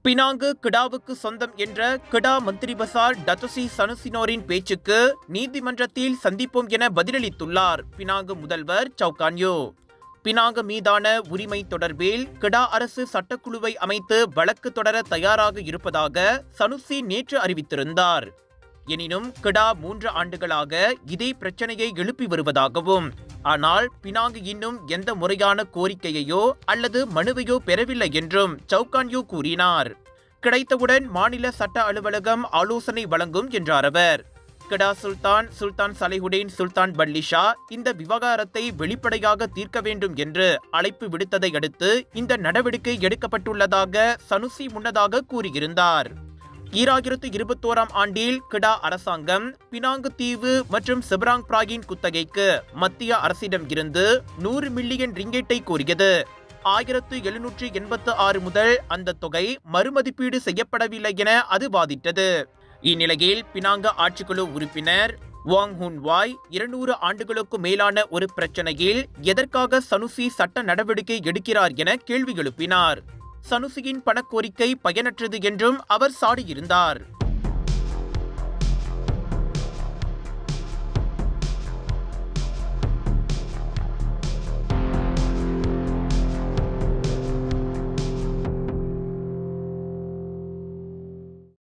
Penang கிடாவுக்கு சொந்தம் என்ற கிடா மந்திரி பசார் டத்துசி சனுசினோரின் பேச்சுக்கு நீதிமன்றத்தில் சந்திப்போம் என பதிலளித்துள்ளார் பினாங்கு முதல்வர் சவுகான்யோ. பினாங்கு மீதான உரிமை தொடர்பில் கிடா அரசு சட்டக்குழுவை அமைத்து வழக்கு தொடர தயாராக இருப்பதாக சனுசி நேற்று அறிவித்திருந்தார். எனினும் கிடா 3 ஆண்டுகளாக இதே பிரச்சனையை எழுப்பி வருவதாகவும், ஆனால் பினாங்கு இன்னும் எந்த முறையான கோரிக்கையையோ அல்லது மனுவையோ பெறவில்லை என்றும் சவுகான்யோ கூறினார். கிடைத்தவுடன் மாநில சட்ட அலுவலகம் ஆலோசனை வழங்கும் என்றார் அவர். கிடா சுல்தான் சுல்தான் சலைஹுடேன் சுல்தான் பல்லிஷா இந்த விவகாரத்தை வெளிப்படையாக தீர்க்க வேண்டும் என்று அழைப்பு விடுத்ததை அடுத்து இந்த நடவடிக்கை எடுக்கப்பட்டுள்ளதாக சனுசி முன்னதாக கூறியிருந்தார். 2021 ஆண்டில் கிடா அரசாங்கம் பினாங்கு தீவு மற்றும் செபராங் பிராகின் குத்தகைக்கு மத்திய அரசிடம் இருந்து 100 மில்லியன் ரிங்கெட்டை கோரியது. 1786 முதல் அந்த தொகை மறுமதிப்பீடு செய்யப்படவில்லை என அது வாதிட்டது. இந்நிலையில் பினாங்கு ஆட்சிக்குழு உறுப்பினர் வாங் ஹுன் வாய் 200 ஆண்டுகளுக்கு மேலான ஒரு பிரச்சனையில் எதற்காக சனுசி சட்ட நடவடிக்கை எடுக்கிறார் என கேள்வி எழுப்பினார். சனுசியின் பணக்கோரிக்கை பயனற்றது என்றும் அவர் சாடியிருந்தார்.